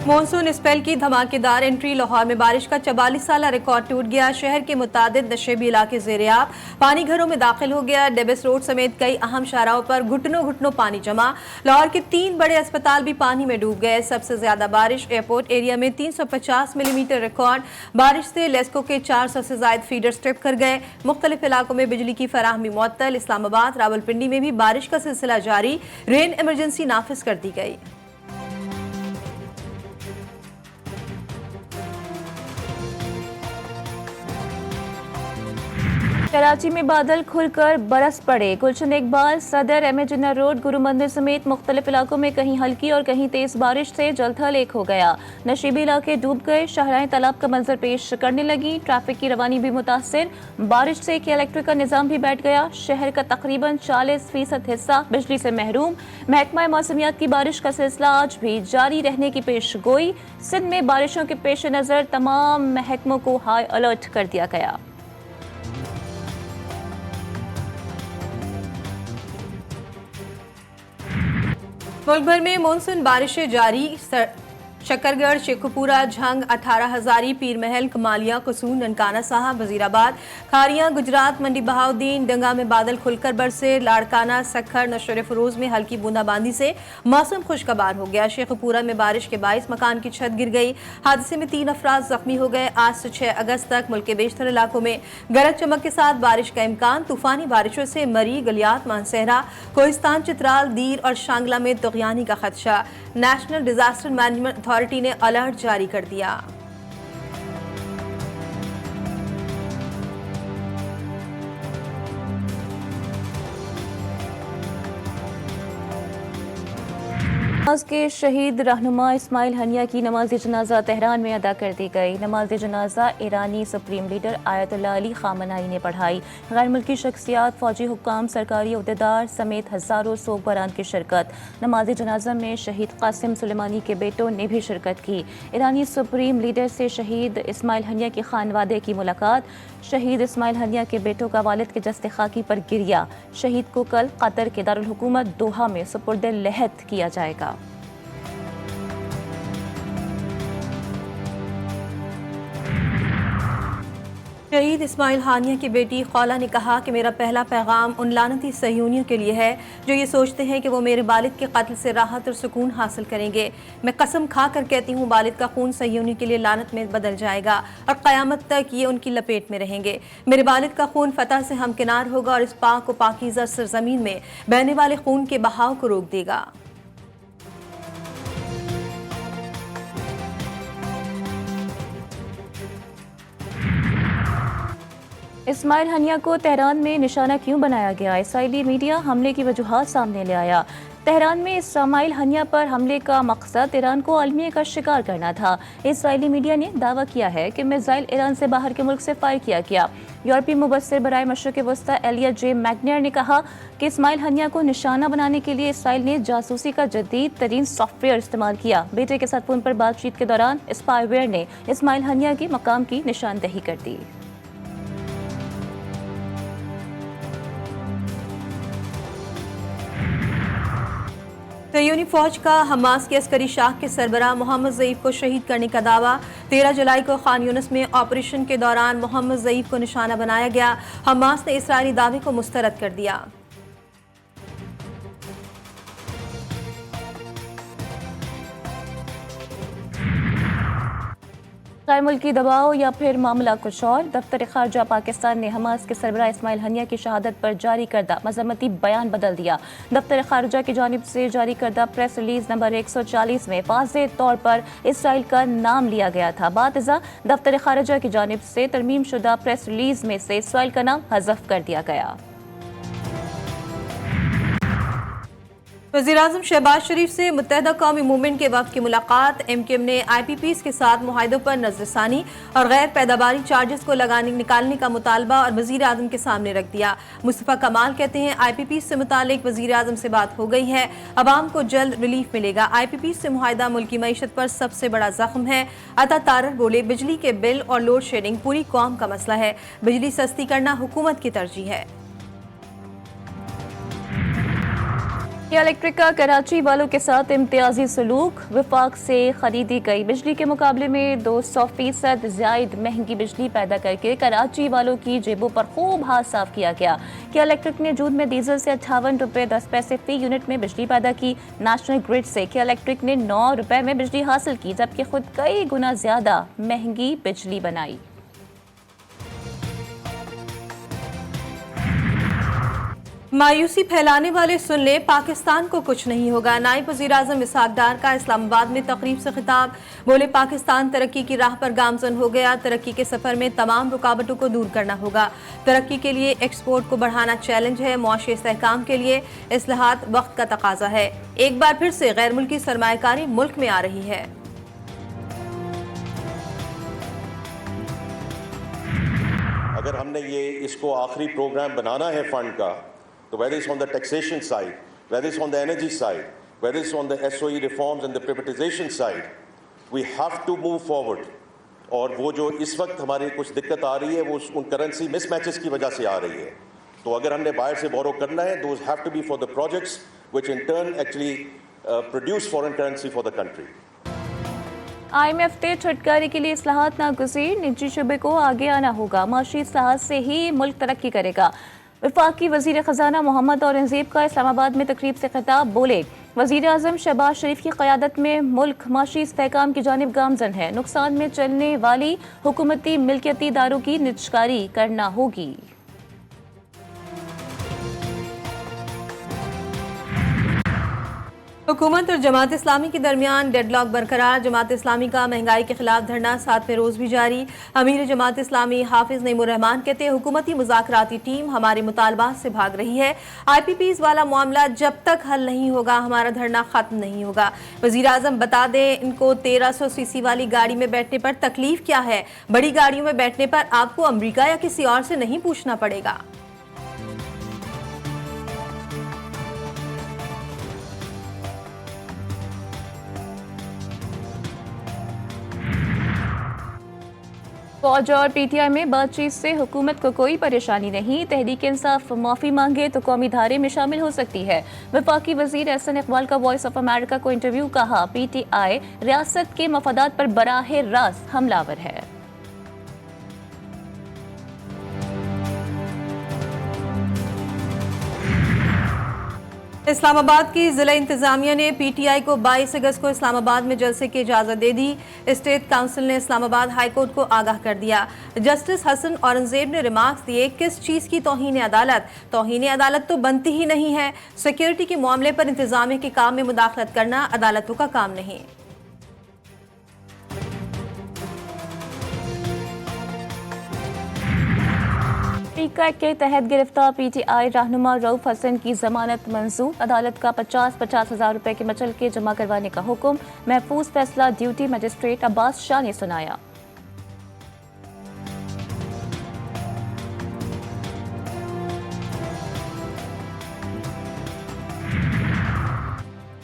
Monsoon spell की धमाकेदार entry. Lahore में बारिश का 44 साला रिकॉर्ड टूट गया। शहर के मुतादिद नशेबी इलाके ज़ेर-ए-आब, पानी घरों में दाखिल हो गया। डेबिस रोड समेत कई अहम शाहराहों पर घुटनों घुटनों पानी जमा। लाहौर के 3 बड़े अस्पताल भी पानी में डूब गए। सबसे ज्यादा बारिश एयरपोर्ट एरिया में 350 मिलीमीटर रिकॉर्ड। बारिश से लेस्को के 400 से ज्यादा फीडर स्ट्रिप कर गए। मुख्तलिफ इलाकों में बिजली की फराहमी मुअत्तल। इस्लामाबाद, रावलपिंडी में भी बारिश का सिलसिला जारी। रेन इमरजेंसी नाफिज कर दी गई। कराची में बादल खुलकर बरस पड़े। गुलशन इकबाल, सदर, एम ए जिन्ना रोड, गुरु मंदिर समेत मुख्तलिफ इलाकों में कहीं हल्की और कहीं तेज बारिश से जलथल एक हो गया। नशीबी इलाके डूब गए। शाहराएं तालाब का मंजर पेश करने लगी। ट्रैफिक की रवानी भी मुतासिर। बारिश से इलेक्ट्रिक का निजाम भी बैठ गया। शहर का तकरीबन 40% हिस्सा बिजली से महरूम। महकमा मौसमियात की बारिश का सिलसिला आज भी जारी रहने की पेश गोई। सिंध में बारिशों के पेश नज़र तमाम महकमों को हाई अलर्ट कर दिया गया। मुल्क भर में मानसून बारिशें जारी। शकरगढ़, शेखुपुरा, झंग, 18 हजारी, पीर महल, कमालिया, कसूर, ननकाना साहब, वजीराबाद, खारियां, गुजरात, मंडी बहाउद्दीन, डंगा में बादल खुलकर बरसे। लाड़काना, सखर, नशर फरोज में हल्की बूंदाबांदी से मौसम खुशगवार हो गया। शेखुपुरा में बारिश के बाइस मकान की छत गिर गई। हादसे में 3 अफराद जख्मी हो गए। आज से 6 अगस्त तक मुल्क के बेशतर इलाकों में गरज चमक के साथ बारिश का इम्कान। तूफानी बारिशों से मरी, गलियात, मानसहरा, कोहिस्तान, चित्राल, दीर और शांगला में तुगयानी का खदशा। नेशनल डिजास्टर मैनेजमेंट अथॉरिटी ने अलर्ट जारी कर दिया। नमाज के शहीद रहनुमा इस्माइल हनिया की नमाज जनाजा तेहरान में अदा कर दी गई। नमाज जनाजा ईरानी supreme leader Ayatollah Ali Khamenei ने पढ़ाई। गैर मुल्की शख्सियात, फौजी हुक्काम, सरकारी अहदेदार समेत हजारों सोगवारान की शिरकत। नमाज जनाजा में शहीद कासिम सुलेमानी के बेटों ने भी शिरकत की। ईरानी सुप्रीम लीडर से शहीद इस्माइल हनिया के खानवादे की मुलाकात। शहीद इस्माइल हनिया के बेटों का वालिद के जस्ते खाकी पर गिरिया। शहीद को कल कतर के दारुल हुकूमत दोहा में सुपुर्दे लहद किया जाएगा। शहीद इस्माइल हानिया की बेटी खौला ने कहा कि मेरा पहला पैगाम उन लानती सहयूनियों के लिए है जो ये सोचते हैं कि वो मेरे वालिद के कत्ल से राहत और सुकून हासिल करेंगे। मैं कसम खा कर कहती हूँ, वालिद का खून सहयूनी के लिए लानत में बदल जाएगा और क़यामत तक ये उनकी लपेट में रहेंगे। मेरे वालिद का खून फतह से हमकिनार होगा और इस पाक व पाकीज़ा सरज़मीन में बहने वाले खून के बहाव को रोक देगा। इस्माइल हनिया को तेहरान में निशाना क्यों बनाया गया? इसराइली मीडिया हमले की वजूहात सामने ले आया। तेहरान में इस्माइल हनिया पर हमले का मकसद ईरान को आलमिया का शिकार करना था। इसराइली मीडिया ने दावा किया है कि मिसाइल ईरान से बाहर के मुल्क से फायर किया गया। यूरोपीय मुबस्सिर बराए मशरिक़ वस्ता एलिया जे मैग्नियर ने कहा कि इस्माइल हनिया को निशाना बनाने के लिए इसराइल ने जासूसी का जदीद तरीन सॉफ्टवेयर इस्तेमाल किया। बेटे के साथ फोन पर बातचीत के दौरान स्पाईवेयर ने इस्माइल हनिया की मकाम की निशानदेही कर दी। सयूनी फौज का हमास के अस्करी शाख के सरबराह मोहम्मद ज़ईफ को शहीद करने का दावा। 13 जुलाई को खान यूनिस में ऑपरेशन के दौरान मोहम्मद ज़ईफ को निशाना बनाया गया। हमास ने इसराइली दावे को मुस्तरद कर दिया। गैर मुल्की दबाव या फिर मामला कुछ और। दफ्तर खारजा पाकिस्तान ने हमास के सरबराह इस्माइल हनिया की शहादत पर जारी करदा मजम्मती बयान बदल दिया। दफ्तर खारजा की जानिब से जारी करदा प्रेस रिलीज नंबर 140 में वाज़ेह तौर पर इसराइल का नाम लिया गया था। बातिज़ा दफ्तर खारजा की जानिब से तरमीम शुदा प्रेस रिलीज में से इसराइल का नाम हज़फ कर दिया गया। वज़ीर-ए-आज़म शहबाज शरीफ से मुत्तहदा कौमी मूवमेंट के वफ़द की मुलाकात। MKM ने IPPs के साथ मुआहदों पर नज़रसानी और गैर पैदावारी चार्जेस को निकालने का मुतालबा और वज़ीर-ए-आज़म के सामने रख दिया। मुस्तफ़ा कमाल कहते हैं IPPs से मुतालिक वज़ीर-ए-आज़म से बात हो गई है, अवाम को जल्द रिलीफ मिलेगा। IPPs से मुआहदा मुल्की मईशत पर सबसे बड़ा जख्म है। अता तारर बोले, बिजली के बिल और लोड शेडिंग पूरी कौम का मसला है। बिजली सस्ती करना हुकूमत की तरजीह है। किया इलेक्ट्रिक का कराची वालों के साथ इम्तियाजी सलूक। विफाक से खरीदी गई बिजली के मुकाबले में 200% जायद महंगी बिजली पैदा करके कराची वालों की जेबों पर खूब हाथ साफ किया गया। किया इलेक्ट्रिक ने जून में डीजल से 58 रुपये 10 पैसे फी यूनिट में बिजली पैदा की। नेशनल ग्रिड से किया इलेक्ट्रिक ने 9 रुपये में बिजली हासिल की, जबकि खुद कई गुना ज्यादा महंगी बिजली बनाई। मायूसी फैलाने वाले सुन ले, पाकिस्तान को कुछ नहीं होगा। नायब वज़ीर-ए-आज़म इसहाक डार का इस्लामाबाद में तकरीब से खिताब। बोले, पाकिस्तान तरक्की की राह पर गामजन हो गया। तरक्की के सफर में तमाम रुकावटों को दूर करना होगा। तरक्की के लिए एक्सपोर्ट को बढ़ाना चैलेंज है। मुआशी इस्तेहकाम के लिए इस्लाहात वक्त का तकाजा है। एक बार फिर से गैर मुल्की सरमायाकारी मुल्क में आ रही है। अगर हमने ये इसको आखिरी प्रोग्राम बनाना है फंड का, तो whether it's on the taxation side, whether it's on the energy side, whether it's on the SOE reforms and the privatization side, we have to move forward. और वो जो इस वक्त हमारी कुछ दिक्कत आ रही है वो उन करेंसी मिसमैचेस की वजह से आ रही है। तो अगर हमने बाहर से बोरो करना है, those have to be for the projects which in turn actually produce foreign currency for the country. IMF से छुटकारे के लिए इस्लाहात नागुज़ीर, निजी शुबे को आगे आना होगा। माशी इस्लाहात से ही मुल्क तरक्की करेगा। वफाकी वज़ीर ख़जाना मोहम्मद औरंगज़ेब का इस्लामाबाद में तकरीब से खिताब। बोले, वज़ीर आज़म शहबाज शरीफ की क़यादत में मुल्क माशी इस्तेहकाम की जानिब गामजन है। नुकसान में चलने वाली हुकूमती मिल्कियती इदारों की निजकारी करना होगी। हुकूमत और जमात इस्लामी के दरमियान डेडलॉक बरकरार। जमात इस्लामी का महंगाई के खिलाफ धरना 7वें रोज़ भी जारी। अमीर जमात इस्लामी हाफिज नईमुर्रहमान कहते हैं, हुकूमती मुज़ाकराती टीम हमारे मुतालबात से भाग रही है। IPPs वाला मामला जब तक हल नहीं होगा हमारा धरना ख़त्म नहीं होगा। वज़ीर आज़म बता दें, इनको 1300 सीसी वाली गाड़ी में बैठने पर तकलीफ क्या है? बड़ी गाड़ियों में बैठने पर आपको अमरीका या किसी और से नहीं पूछना पड़ेगा। फौज और PTI में बातचीत से हुकूमत को कोई परेशानी नहीं। तहरीक इंसाफ माफ़ी मांगे तो कौमी धारे में शामिल हो सकती है। वफाकी वज़ीर एहसन इकबाल का वॉइस ऑफ अमेरिका को इंटरव्यू। कहा, PTI रियासत के मफादात पर बराह रास्त हमलावर है। इस्लामाबाद की जिला इंतजामिया ने PTI को 22 अगस्त को इस्लामाबाद में जलसे की इजाज़त दे दी। स्टेट काउंसिल ने इस्लामाबाद हाई कोर्ट को आगाह कर दिया। जस्टिस हसन औरंगजेब ने रिमार्क्स दिए, किस चीज़ की तौहीन अदालत? तौहीन अदालत तो बनती ही नहीं है। सिक्योरिटी के मामले पर इंतजामिया के काम में मुदाखलत करना अदालतों का काम नहीं। पीका के तहत गिरफ्तार PTI रहनुमा रऊफ हसन की जमानत मंजूर। अदालत का 50-50 हज़ार रुपए के मचल के जमा करवाने का हुक्म महफूज फैसला ड्यूटी मजिस्ट्रेट अब्बास शाह ने सुनाया।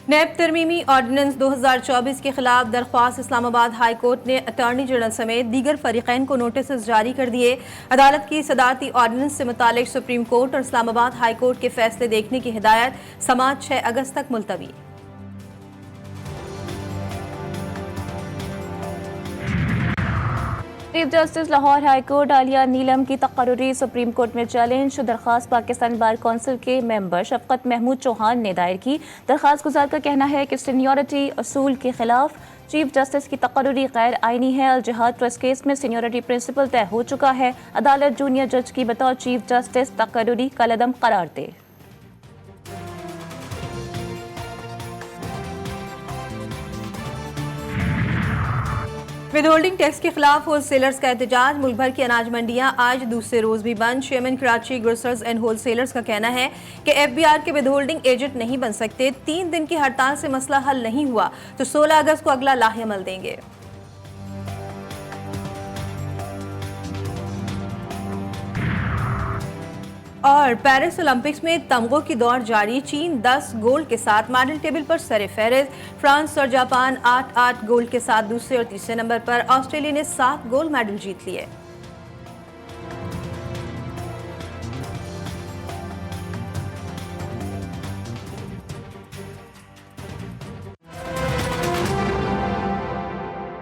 नैब तरमीमी ऑर्डिनेंस 2024 के खिलाफ दरख्वास्त। इस्लामाबाद हाई कोर्ट ने अटॉर्नी जनरल समेत दीगर फरीकैन को नोटिस जारी कर दिए। अदालत की सदारती ऑर्डिनेंस से मुतालिक सुप्रीम कोर्ट और इस्लामाबाद हाई कोर्ट के फैसले देखने की हिदायत। समाअत 6 अगस्त तक मुलतवी। Chief justice Lahore high court आलिया नीलम की तकर्री सुप्रीम कोर्ट में चैलेंज। दरखास्त पाकिस्तान बार कौंसिल के मेंबर शफकत महमूद चौहान ने दायर की। दरखास्त गुजार का कहना है कि सीनियरिटी असूल के खिलाफ चीफ जस्टिस की तकर्री गैर आइनी है। अल जिहाद ट्रस्ट केस में सीनियरिटी प्रिंसिपल तय हो चुका है। अदालत जूनियर जज की बतौर चीफ जस्टिस तकर्री कलअदम करार दे। विद होल्डिंग टैक्स के खिलाफ होलसेलर्स का एहतजाज। मुल्क भर की अनाज मंडियां आज दूसरे रोज भी बंद। Chairman Karachi grocers and wholesalers का कहना है कि FBR के विद होल्डिंग एजेंट नहीं बन सकते। 3 दिन की हड़ताल से मसला हल नहीं हुआ तो 16 अगस्त को अगला लाहेअमल देंगे। और पेरिस ओलंपिक्स में तमगों की दौड़ जारी। चीन 10 गोल्ड के साथ मेडल टेबल पर सर-ए-फहरिस्त। फ्रांस और जापान 8-8 गोल्ड के साथ दूसरे और तीसरे नंबर पर। ऑस्ट्रेलिया ने 7 गोल्ड मेडल जीत लिए।